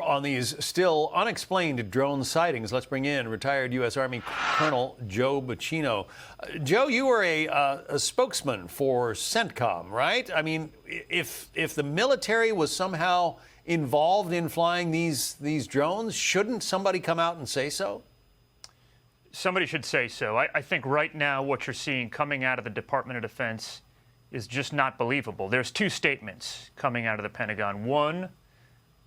On these still unexplained drone sightings, let's bring in retired U.S. Army Colonel Joe Bacino. Joe, you were a spokesman for CENTCOM, right? I mean, if the military was somehow involved in flying these drones, shouldn't somebody come out and say so? Somebody should say so. I think right now what you're seeing coming out of the Department of Defense is just not believable. There's two statements coming out of the Pentagon. One,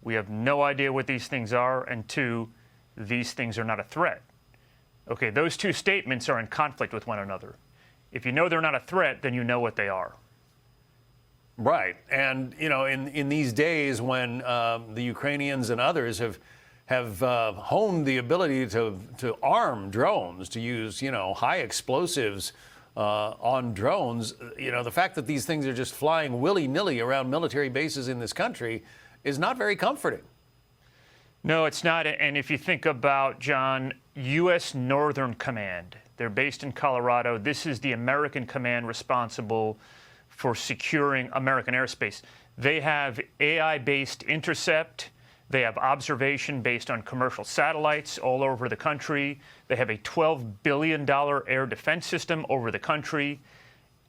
we have no idea what these things are, and two, these things are not a threat. Okay, those two statements are in conflict with one another. If you know they're not a threat, then you know what they are. Right, and you know, in these days when the Ukrainians and others have honed the ability to arm drones, to use high explosives on drones, the fact that these things are just flying willy-nilly around military bases in this country is not very comforting. No, it's not. And if you think about, John, U.S. Northern Command, they're based in Colorado. This is the American command responsible for securing American airspace. They have AI-based intercept. They have observation based on commercial satellites all over the country. They have a $12 billion air defense system over the country.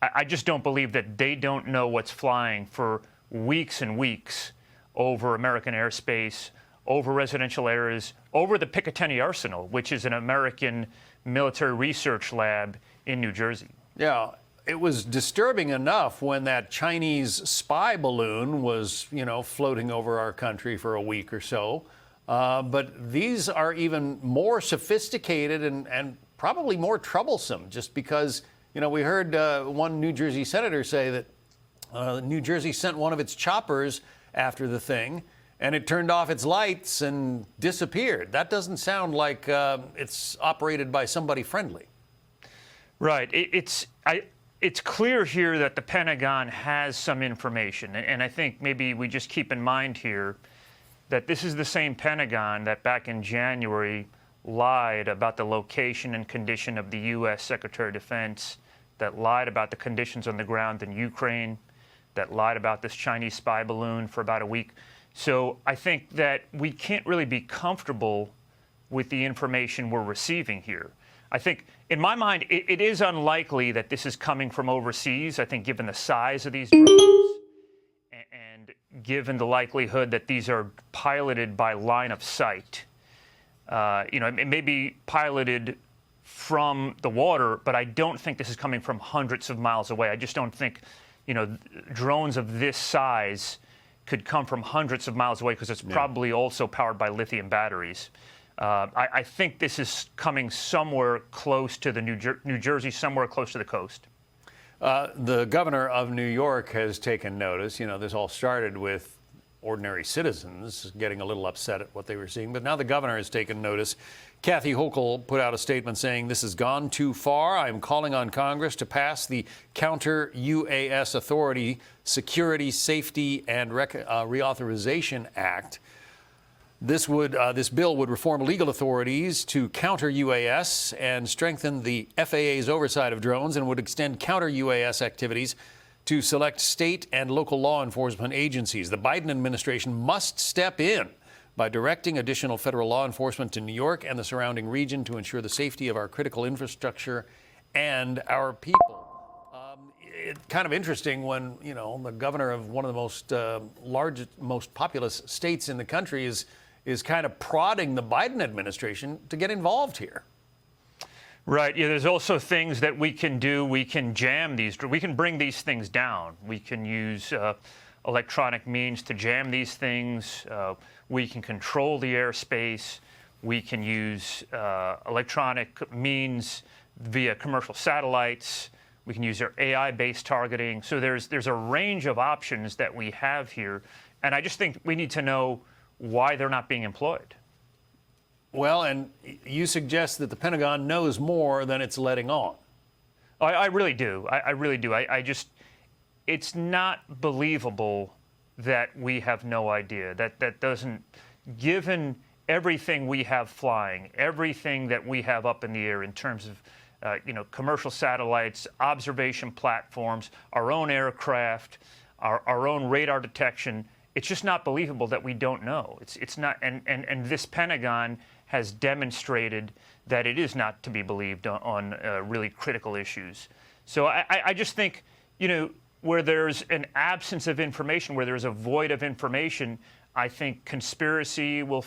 I just don't believe that they don't know what's flying for weeks and weeks over American airspace, over residential areas, over the Picatinny Arsenal, which is an American military research lab in New Jersey. Yeah, it was disturbing enough when that Chinese spy balloon was, floating over our country for a week or so. But these are even more sophisticated and probably more troublesome, just because, we heard one New Jersey senator say that New Jersey sent one of its choppers after the thing, and it turned off its lights and disappeared. That doesn't sound like it's operated by somebody friendly. Right. It's clear here that the Pentagon has some information, and I think maybe we just keep in mind here that this is the same Pentagon that back in January lied about the location and condition of the U.S. Secretary of Defense, that lied about the conditions on the ground in Ukraine, that lied about this Chinese spy balloon for about a week. So I think that we can't really be comfortable with the information we're receiving here. I think, in my mind, it is unlikely that this is coming from overseas. I think given the size of these drones and given the likelihood that these are piloted by line of sight, it may be piloted from the water, but I don't think this is coming from hundreds of miles away. I just don't think drones of this size could come from hundreds of miles away, because it's probably also powered by lithium batteries. I think this is coming somewhere close to the New Jersey, somewhere close to the coast. The governor of New York has taken notice. This all started with ordinary citizens getting a little upset at what they were seeing, but now the governor has taken notice. Kathy Hochul put out a statement saying, "This has gone too far. I'm calling on Congress to pass the Counter-UAS Authority Security, Safety, and Reauthorization Act." This bill would reform legal authorities to counter UAS and strengthen the FAA's oversight of drones, and would extend counter UAS activities to select state and local law enforcement agencies. The Biden administration must step in by directing additional federal law enforcement to New York and the surrounding region to ensure the safety of our critical infrastructure and our people. It's kind of interesting when, the governor of one of the most largest, most populous states in the country is kind of prodding the Biden administration to get involved here. Right. Yeah, there's also things that we can do. We can jam these. We can bring these things down. We can use electronic means to jam these things. We can control the airspace. We can use electronic means via commercial satellites. We can use our AI-based targeting. So there's a range of options that we have here. And I just think we need to know why they're not being employed. Well, and you suggest that the Pentagon knows more than it's letting on. I really do. I really do. It's not believable that we have no idea. That doesn't, given everything we have flying, everything that we have up in the air in terms of, commercial satellites, observation platforms, our own aircraft, our own radar detection, it's just not believable that we don't know. It's not, and this Pentagon has demonstrated that it is not to be believed on really critical issues. So I just think, you know, where there's an absence of information, where there's a void of information, I think conspiracy will